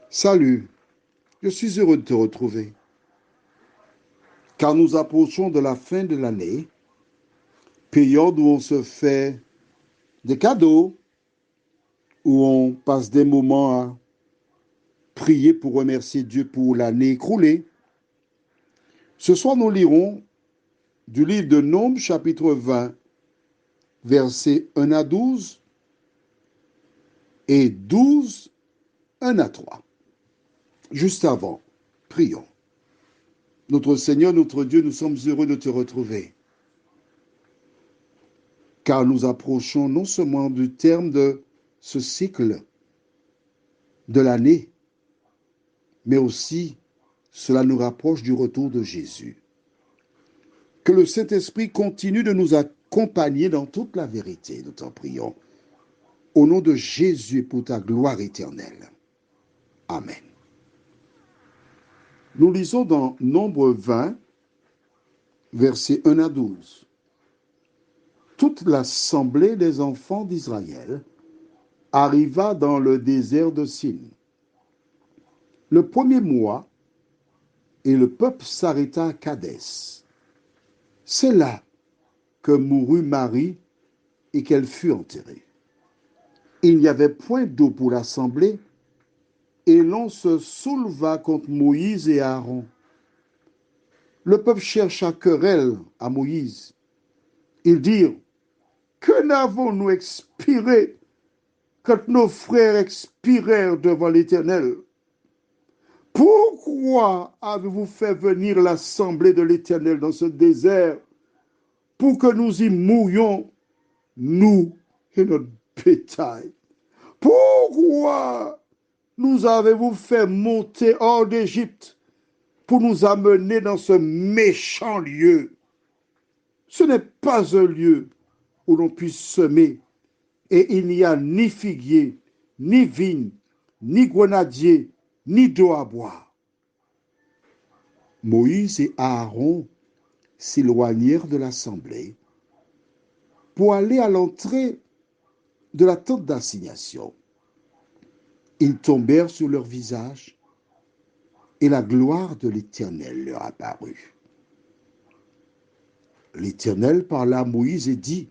Salut, je suis heureux de te retrouver, car nous approchons de la fin de l'année, période où on se fait des cadeaux, où on passe des moments à prier pour remercier Dieu pour l'année écoulée. Ce soir, nous lirons du livre de Nombres, chapitre 20, versets 1 à 12 et 12, 1 à 3. Juste avant, prions. Notre Seigneur, notre Dieu, nous sommes heureux de te retrouver, car nous approchons non seulement du terme de ce cycle de l'année, mais aussi cela nous rapproche du retour de Jésus. Que le Saint-Esprit continue de nous accompagner dans toute la vérité, nous t'en prions. Au nom de Jésus et pour ta gloire éternelle. Amen. Nous lisons dans Nombre 20, versets 1 à 12. Toute l'assemblée des enfants d'Israël arriva dans le désert de Sin. Le premier mois, et le peuple s'arrêta à Kadès. C'est là que mourut Marie et qu'elle fut enterrée. Il n'y avait point d'eau pour l'assemblée, et l'on se souleva contre Moïse et Aaron. Le peuple chercha querelle à Moïse. Ils dirent, que n'avons-nous expiré quand nos frères expirèrent devant l'Éternel? Pourquoi avez-vous fait venir l'assemblée de l'Éternel dans ce désert pour que nous y mourions, nous et notre bétail? Pourquoi nous avez-vous fait monter hors d'Égypte pour nous amener dans ce méchant lieu? Ce n'est pas un lieu où l'on puisse semer, et il n'y a ni figuier, ni vigne, ni grenadier, ni d'eau à boire. Moïse et Aaron s'éloignèrent de l'assemblée pour aller à l'entrée de la tente d'assignation. Ils tombèrent sur leur visage et la gloire de l'Éternel leur apparut. L'Éternel parla à Moïse et dit,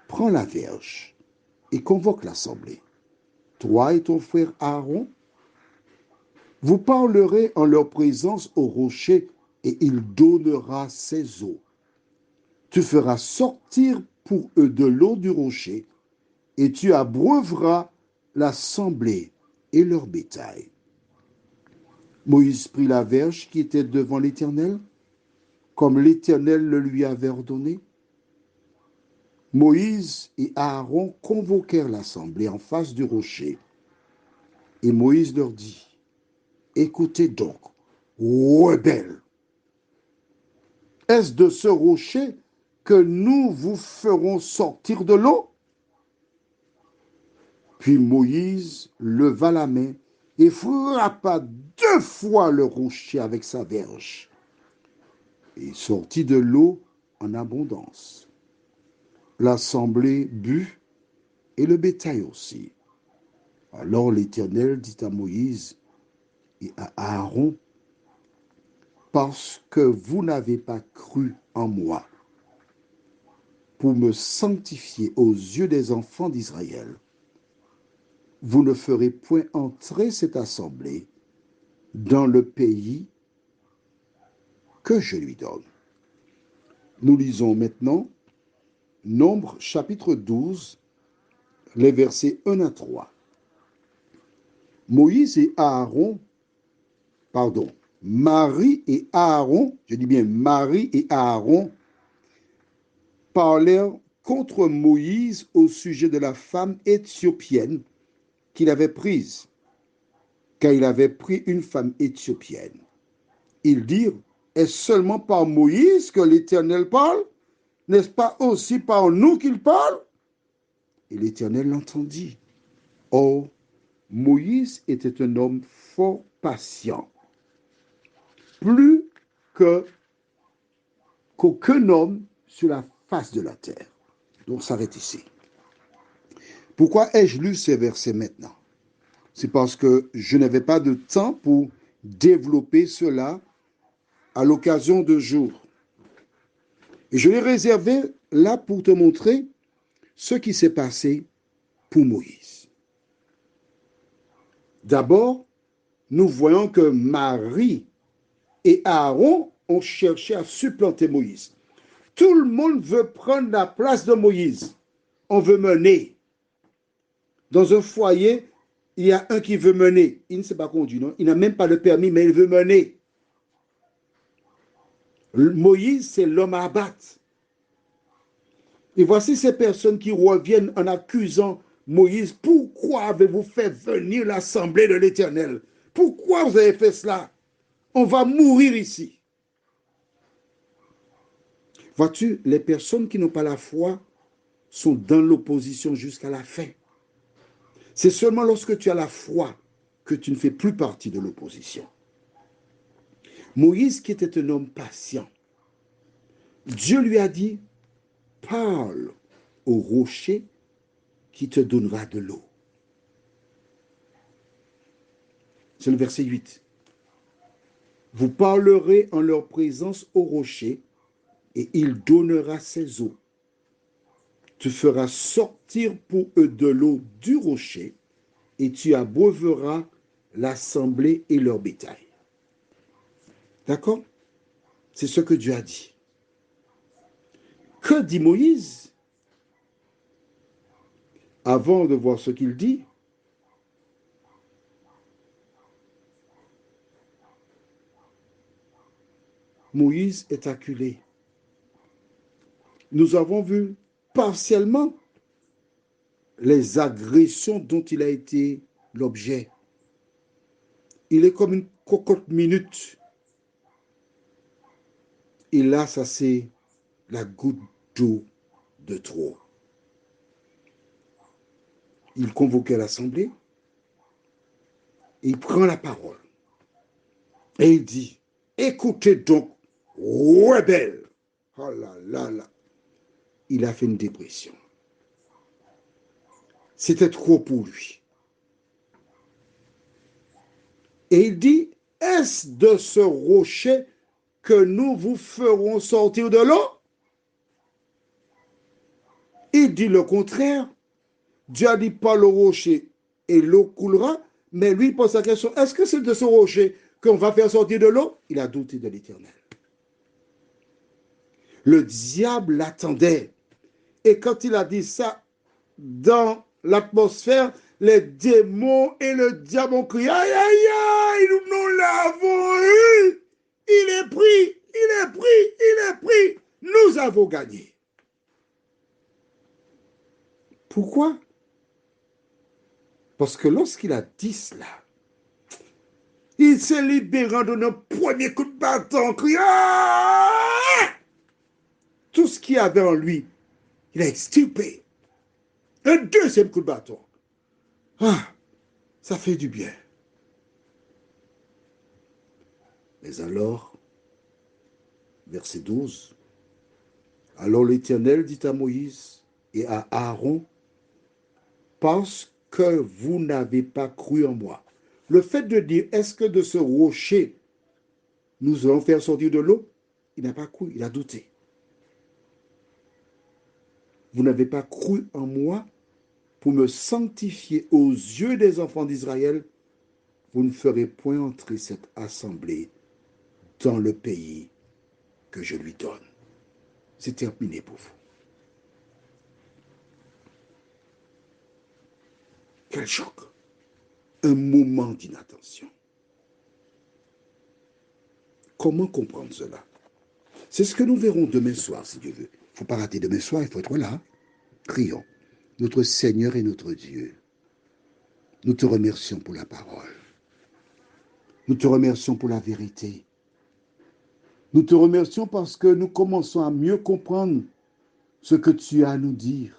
prends la verge et convoque l'assemblée. Toi et ton frère Aaron, vous parlerez en leur présence au rocher et il donnera ses eaux. Tu feras sortir pour eux de l'eau du rocher et tu abreuveras l'assemblée et leur bétail. Moïse prit la verge qui était devant l'Éternel, comme l'Éternel le lui avait ordonné. Moïse et Aaron convoquèrent l'assemblée en face du rocher. Et Moïse leur dit, écoutez donc, rebelles, est-ce de ce rocher que nous vous ferons sortir de l'eau? Puis Moïse leva la main et frappa 2 fois le rocher avec sa verge. Et sortit de l'eau en abondance. L'assemblée but et le bétail aussi. Alors l'Éternel dit à Moïse et à Aaron, parce que vous n'avez pas cru en moi pour me sanctifier aux yeux des enfants d'Israël, vous ne ferez point entrer cette assemblée dans le pays que je lui donne. Nous lisons maintenant Nombre chapitre 12, les versets 1 à 3. Moïse et Aaron, pardon, Marie et Aaron, je dis bien Marie et Aaron, parlèrent contre Moïse au sujet de la femme éthiopienne qu'il avait prise, car il avait pris une femme éthiopienne. Ils dirent, est-ce seulement par Moïse que l'Éternel parle? N'est-ce pas aussi par nous qu'il parle? Et l'Éternel l'entendit. Or, Moïse était un homme fort patient, plus qu'aucun homme sur la face de la terre. Donc, s'arrête ici. Pourquoi ai-je lu ces versets maintenant? C'est parce que je n'avais pas de temps pour développer cela à l'occasion de jour. Et je l'ai réservé là pour te montrer ce qui s'est passé pour Moïse. D'abord, nous voyons que Marie et Aaron ont cherché à supplanter Moïse. Tout le monde veut prendre la place de Moïse. On veut mener. Dans un foyer, il y a un qui veut mener. Il ne sait pas conduire, non? Il n'a même pas le permis, mais il veut mener. Moïse, c'est l'homme à abattre. Et voici ces personnes qui reviennent en accusant Moïse. Pourquoi avez-vous fait venir l'assemblée de l'Éternel? Pourquoi vous avez fait cela? On va mourir ici. Vois-tu, les personnes qui n'ont pas la foi sont dans l'opposition jusqu'à la fin. C'est seulement lorsque tu as la foi que tu ne fais plus partie de l'opposition. Moïse, qui était un homme patient, Dieu lui a dit, parle au rocher qui te donnera de l'eau. C'est le verset 8. Vous parlerez en leur présence au rocher et il donnera ses eaux. Tu feras sortir pour eux de l'eau du rocher et tu abreuveras l'assemblée et leur bétail. D'accord? C'est ce que Dieu a dit. Que dit Moïse? Avant de voir ce qu'il dit, Moïse est acculé. Nous avons vu partiellement les agressions dont il a été l'objet. Il est comme une cocotte minute. Et là, ça c'est la goutte d'eau de trop. Il convoquait l'assemblée et il prend la parole. Et il dit, écoutez donc, rebelle. Oh là là là. Il a fait une dépression. C'était trop pour lui. Et il dit, est-ce de ce rocher que nous vous ferons sortir de l'eau? Il dit le contraire. Dieu a dit, parle au rocher et l'eau coulera. Mais lui, il pose la question, est-ce que c'est de ce rocher qu'on va faire sortir de l'eau? Il a douté de l'Éternel. Le diable l'attendait. Et quand il a dit ça, dans l'atmosphère, les démons et le diable ont crié, aïe, aïe, aïe, nous l'avons eu. Il est pris, il est pris, il est pris. Nous avons gagné. Pourquoi? Parce que lorsqu'il a dit cela, il s'est libéré en donnant un premier coup de bâton, criant, ah! Tout ce qu'il y avait en lui, il a extirpé. Un deuxième coup de bâton. Ah, ça fait du bien. Mais alors, verset 12, alors l'Éternel dit à Moïse et à Aaron, parce que vous n'avez pas cru en moi. Le fait de dire, est-ce que de ce rocher, nous allons faire sortir de l'eau? Il n'a pas cru, il a douté. Vous n'avez pas cru en moi pour me sanctifier aux yeux des enfants d'Israël. Vous ne ferez point entrer cette assemblée dans le pays que je lui donne. C'est terminé pour vous. Quel choc! Un moment d'inattention. Comment comprendre cela? C'est ce que nous verrons demain soir, si Dieu veut. Il ne faut pas rater demain soir, il faut être là. Prions. Notre Seigneur et notre Dieu, nous te remercions pour la parole. Nous te remercions pour la vérité. Nous te remercions parce que nous commençons à mieux comprendre ce que tu as à nous dire.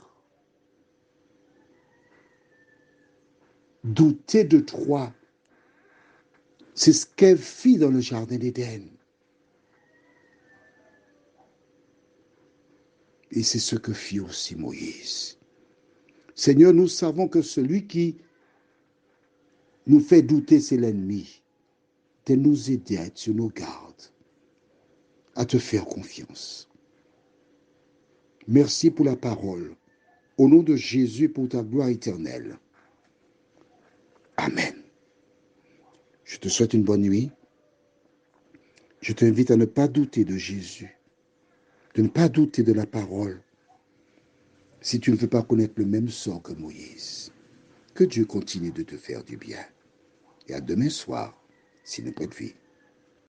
Douter de toi, c'est ce qu'elle fit dans le jardin d'Éden. Et c'est ce que fit aussi Moïse. Seigneur, nous savons que celui qui nous fait douter, c'est l'ennemi, de nous aider à être sur nos gardes, à te faire confiance. Merci pour la parole. Au nom de Jésus, pour ta gloire éternelle. Amen. Je te souhaite une bonne nuit. Je t'invite à ne pas douter de Jésus, de ne pas douter de la parole, si tu ne veux pas connaître le même sort que Moïse. Que Dieu continue de te faire du bien. Et à demain soir, s'il nous prête vie.